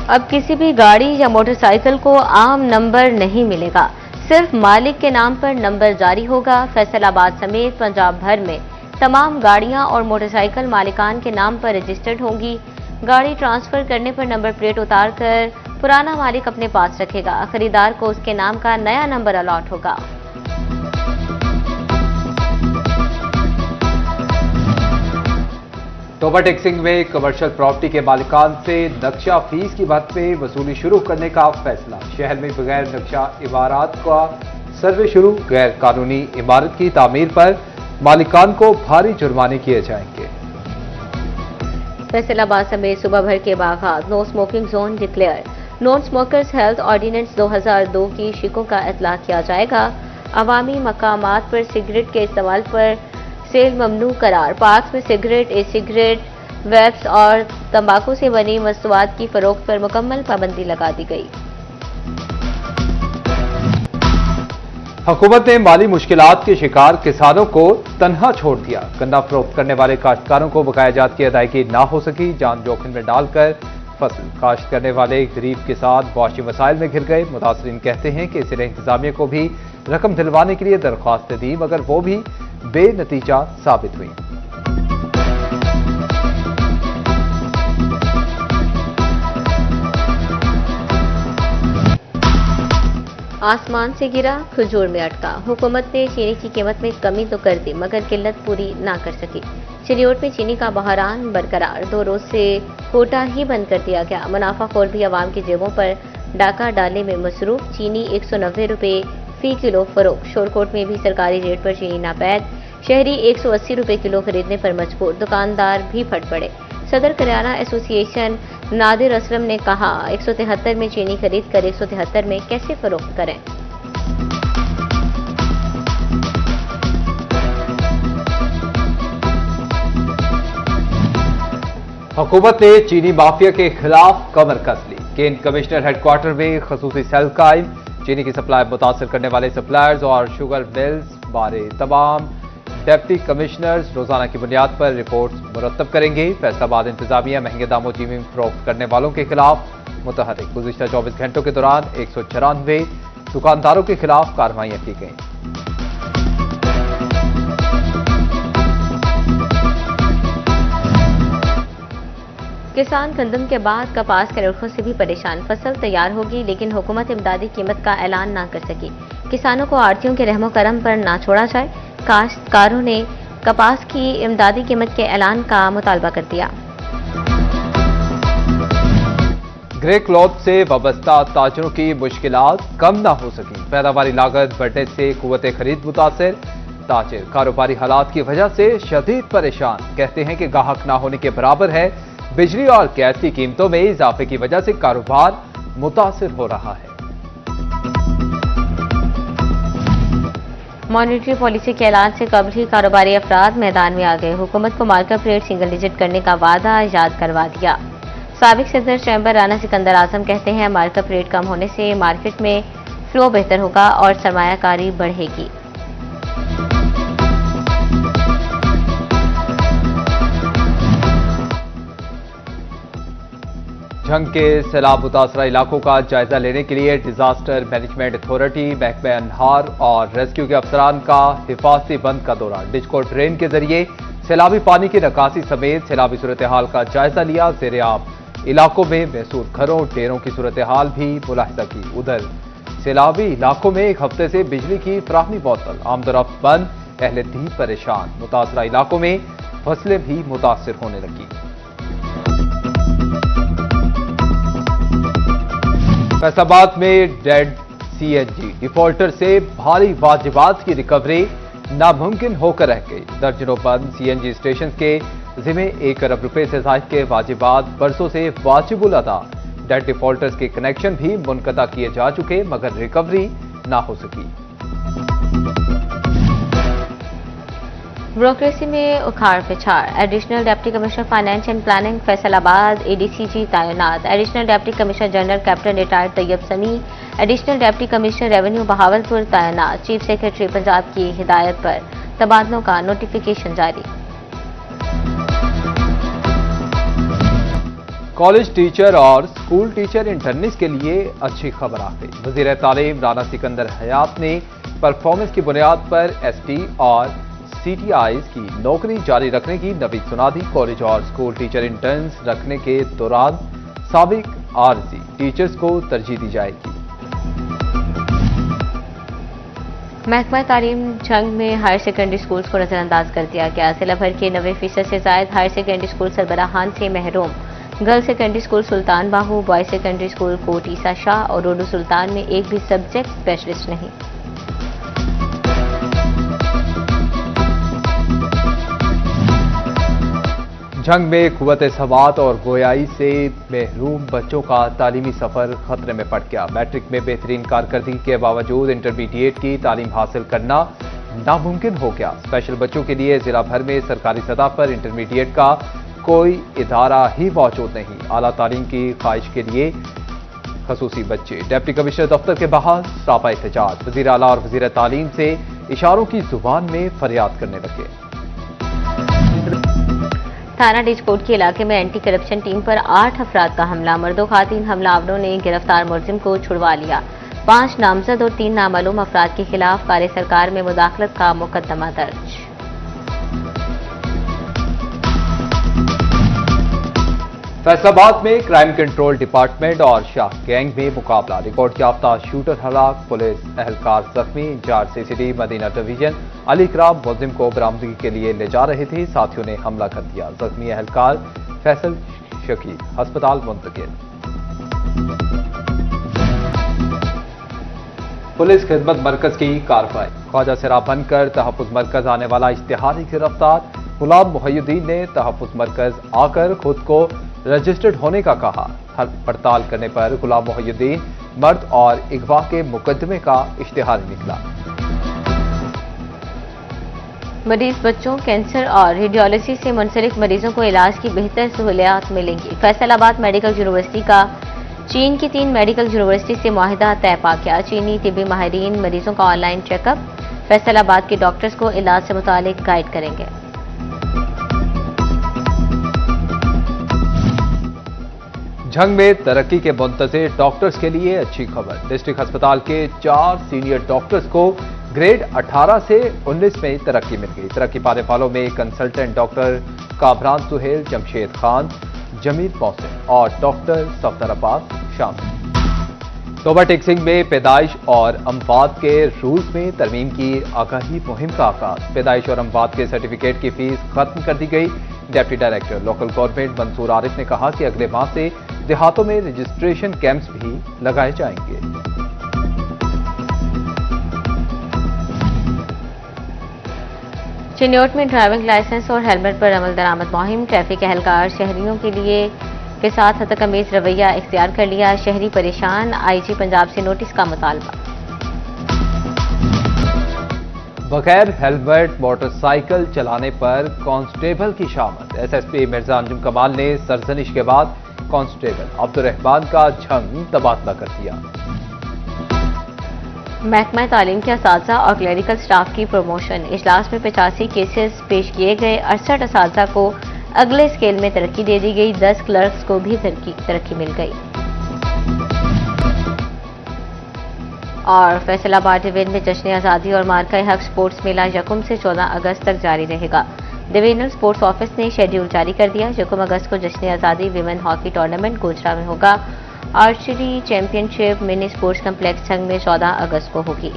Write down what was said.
अब किसी भी गाड़ी या मोटरसाइकिल को आम नंबर नहीं मिलेगा, सिर्फ मालिक के नाम पर नंबर जारी होगा। फैसलाबाद समेत पंजाब भर में तमाम गाड़ियां और मोटरसाइकिल मालिकान के नाम पर रजिस्टर्ड होंगी। गाड़ी ट्रांसफर करने पर नंबर प्लेट उतारकर पुराना मालिक अपने पास रखेगा। खरीदार को उसके नाम का नया नंबर अलॉट होगा। टोबा टेक्सिंग में कमर्शियल प्रॉपर्टी के मालिकान से नक्शा फीस की मद में वसूली शुरू करने का फैसला। शहर में बगैर नक्शा इमारत का सर्वे शुरू। गैर कानूनी इमारत की तामीर पर मालिकान को भारी जुर्माने किए जाएंगे। फैसलाबाद समेत सुबह भर के बागात no smoking zone declare. Non smokers health ordinance 2002 की शिकों का इतलाक किया जाएगा। अवामी मकामात पर सिगरेट के इस्तेमाल पर सेल ममनू करार। पार्क में सिगरेट, ई सिगरेट, वेप्स और तंबाकू से बनी मस्तूआत की फरोख्त पर मुकम्मल पाबंदी लगा दी गई। हुकूमत ने माली मुश्किलात के शिकार किसानों को तन्हा छोड़ दिया। गन्ना फरोख्त करने वाले काश्तकारों को बकाया जात की अदायगी ना हो सकी। जान जोखिम में डालकर फसल काश्त करने वाले गरीब किसान मुआशी मसाइल में घिर गए। मुतासरीन कहते हैं कि जिले इंतजामिया को भी रकम दिलवाने के लिए दरख्वास्तें दी, मगर वो भी बेनतीजा साबित हुई। आसमान से गिरा, खजूर में अटका। हुकूमत ने चीनी की कीमत में कमी तो कर दी, मगर किल्लत पूरी ना कर सकी। चिनियोट में चीनी का बहरान बरकरार। 2 रोज से कोटा ही बंद कर दिया गया। मुनाफाखोर भी आवाम की जेबों पर डाका डालने में मसरूफ। चीनी 190 रुपये फी किलो फरोख्त। शोरकोट में भी सरकारी रेट पर चीनी नापैद। शहरी 180 रुपये किलो खरीदने पर मजबूर। दुकानदार भी फट पड़े। सदर किराना एसोसिएशन नादिर असलम ने कहा, 173 में चीनी खरीद कर 173 में कैसे फरोख्त करें। हुकूमत ने चीनी माफिया के खिलाफ कमर कस ली। केन कमिश्नर हेडक्वार्टर में खसूसी सेल कायम। चीनी की सप्लाई मुतासर करने वाले सप्लायर्स और शुगर मिल्स बारे तमाम डिप्टी कमिश्नर्स रोजाना की बुनियाद पर रिपोर्ट मुरतब करेंगे। फैसलाबाद इंतजामिया महंगे दामों चीनी फरोख्त करने वालों के खिलाफ मुतहरिक। गुज़िश्ता 24 घंटों के दौरान 194 दुकानदारों के खिलाफ कार्रवाइयां की गईं। किसान गंदम के बाद कपास के रुखों से भी परेशान। फसल तैयार होगी, लेकिन हुकूमत इमदादी कीमत का ऐलान ना कर सकी। किसानों को आड़तियों के रहमो करम पर ना छोड़ा जाए। काश्तकारों ने कपास की इमदादी कीमत के ऐलान का मुतालबा कर दिया। ग्रे क्लॉथ से वाबस्ता ताजरों की मुश्किलात कम ना हो सकी। पैदावारी लागत बढ़ने से कुव्वते खरीद मुतासिर। ताजिर कारोबारी हालात की वजह से शदीद परेशान। कहते हैं कि गाहक ना होने के बराबर है। बिजली और गैस की कीमतों में इजाफे की वजह से कारोबार मुतासिर हो रहा है। मॉनेटरी पॉलिसी के ऐलान से कबल ही कारोबारी अफराद मैदान में आ गए। हुकूमत को मार्केट रेट सिंगल डिजिट करने का वादा याद करवा दिया। साबिक सदर चैम्बर राना सिकंदर आजम कहते हैं, मार्केट रेट कम होने से मार्केट में फ्लो बेहतर होगा और सरमायाकारी बढ़ेगी। जंग के सैलाब मुतासरा इलाकों का जायजा लेने के लिए डिजास्टर मैनेजमेंट अथॉरिटी, महकमा अन्हार और रेस्क्यू के अफसरान का हिफाजती बंद का दौरा। डिस्को ट्रेन के जरिए सैलाबी पानी की निकासी समेत सैलाबी सूरत हाल का जायजा लिया। ज़ेर-ए-आब इलाकों में महसूर घरों, डेरों की सूरत हाल भी मुलाहिजा की। उधर सैलाबी इलाकों में एक हफ्ते से बिजली की फराहमी मुअत्तल, आमदोरफ्त बंद, अहले दीन परेशान। मुतासरा इलाकों में फसलें भी मुतासिर होने लगी। फैसलाबाद में डेड सीएनजी डिफॉल्टर से भारी वाजिबात की रिकवरी नामुमकिन होकर रह गई। दर्जनों बंद सीएनजी स्टेशन के जिम्मे 1 अरब रुपए से जायद के वाजिबात बरसों से वाजिबुल अदा। डेड डिफॉल्टर्स के कनेक्शन भी मुनक़ता किए जा चुके, मगर रिकवरी ना हो सकी। ब्यूरोक्रेसी में उखाड़ पिछाड़। Additional deputy commissioner finance and planning Faisalabad ADCG तैनात। Additional deputy commissioner general captain retired Tayyab Sami. Additional deputy commissioner revenue Bahawalpur तैनात। चीफ सेक्रेटरी पंजाब की हिदायत पर तबादलों का नोटिफिकेशन जारी। कॉलेज टीचर और स्कूल टीचर इंटर्निस के लिए अच्छी खबर आ गई। वजीर तालीम राना सिकंदर हयात ने परफॉर्मेंस की बुनियाद पर एसटी और सीटीआईज की नौकरी जारी रखने की नवीद सुना दी। कॉलेज और स्कूल टीचर इंटर्न्स रखने के दौरान साबिक आरजी टीचर्स को तरजीह दी जाएगी। महकमा तालीम जंग में हायर सेकेंडरी स्कूल्स को नजरअंदाज कर दिया गया। जिला भर के 90% से जायद हायर सेकेंडरी स्कूल सरबराहान से महरूम। गर्ल्स सेकेंडरी स्कूल सुल्तान बाहू, बॉयज सेकेंडरी स्कूल कोट ईसा शाह और उर्दू सुल्तान में एक भी सब्जेक्ट स्पेशलिस्ट नहीं। जंग में कुव्वत सवात और गोयाई से महरूम बच्चों का तालीमी सफर खतरे में पड़ गया। मैट्रिक में बेहतरीन कारकर्दगी के बावजूद इंटरमीडिएट की तालीम हासिल करना नामुमकिन हो गया। स्पेशल बच्चों के लिए जिला भर में सरकारी सतह पर इंटरमीडिएट का कोई इदारा ही मौजूद नहीं। आला तालीम की ख्वाहिश के लिए खसूसी बच्चे डिप्टी कमिश्नर दफ्तर के बाहर सरापा एहतजाज। वजीर आला और वजीर तालीम से इशारों की जुबान में फरियाद करने लगे। थाना डिजकोट के इलाके में एंटी करप्शन टीम पर 8 अफराद का हमला। मर्दो खातिन हमलावरों ने गिरफ्तार मुलजिम को छुड़वा लिया। 5 नामजद और 3 नामालूम अफराद के खिलाफ कार्य सरकार में मुदाखलत का मुकदमा दर्ज। फैसलाबाद में क्राइम कंट्रोल डिपार्टमेंट और शाह गैंग में मुकाबला। रिकॉर्ड याफ्ता शूटर हलाक, पुलिस एहलकार जख्मी। In charge CCD Madina division Ali Ikram मुलजिम को बरामदगी के लिए ले जा रहे थे, साथियों ने हमला कर दिया। जख्मी एहलकार फैसल शकील अस्पताल मुंतकिल। पुलिस खिदमत मरकज की कार्रवाई। ख्वाजा सिरा बनकर तहफ्फुज मरकज आने वाला इश्तिहारी गिरफ्तार। गुलाम मुहय्यद्दीन ने तहफ्फुज मरकज आकर खुद को रजिस्टर्ड होने का कहा। हर पड़ताल करने पर गुलाम मुहय्यद्दीन मर्द और अगवा के मुकदमे का इश्तिहार निकला। मरीज बच्चों, कैंसर और रेडियोलॉजी से मुंसलिक मरीजों को इलाज की बेहतर सहूलियात मिलेंगी। फैसलाबाद मेडिकल यूनिवर्सिटी का चीन की 3 मेडिकल यूनिवर्सिटी से मुआहिदा तय पा गया। चीनी तिब्बी माहिरीन मरीजों का ऑनलाइन चेकअप फैसलाबाद के डॉक्टर्स को इलाज से मुतालिक गाइड करेंगे। जंग में तरक्की के मुंतज़िर डॉक्टर्स के लिए अच्छी खबर। डिस्ट्रिक्ट अस्पताल के 4 सीनियर डॉक्टर्स को ग्रेड 18 से 19 में तरक्की मिल गई। तरक्की पाने वालों में कंसल्टेंट डॉक्टर काबरान सुहेल, जमशेद खान, जमील मोहसिन और डॉक्टर सफदर अब्बास शामिल। तोबा टेक्सिंग में पैदाइश और अमवात के रूल्स में तरमीम की आगाही मुहिम का आगाज। पैदाइश और अमवात के सर्टिफिकेट की फीस खत्म कर दी गई। Deputy director local government Mansoor Arif ने कहा कि अगले माह से देहातों में रजिस्ट्रेशन कैंप्स भी लगाए जाएंगे। चिन्योट में ड्राइविंग लाइसेंस और हेलमेट पर अमल दरामद मुहिम। ट्रैफिक एहलकार शहरियों के साथ हतकमीज रवैया इख्तियार कर लिया। शहरी परेशान, आईजी पंजाब से नोटिस का मुतालबा। बगैर हेलमेट मोटरसाइकिल चलाने पर कांस्टेबल की शामत। एसएसपी मिर्जा अंजुम कमाल ने सरजनिश के बाद कांस्टेबल अब्दुर्रहमान का झंग तबादला कर दिया। महकमा तालीम के असातिज़ा और क्लरिकल स्टाफ की प्रमोशन। इजलास में 85 केसेस पेश किए गए। 68 असातिज़ा को अगले स्केल में तरक्की दे दी गई। 10 क्लर्क्स को भी तरक्की मिल गई। और फैसलाबाद डिवीजन में जश्न आज़ादी और मार्का हक स्पोर्ट्स मेला यकम से 14 अगस्त तक जारी रहेगा। डिवीजनल स्पोर्ट्स ऑफिस ने शेड्यूल जारी कर दिया। यकम अगस्त को जश्न आज़ादी विमेन हॉकी टूर्नामेंट गोजरा में होगा। Archery championship mini sports complex संघ में 14 अगस्त को होगी।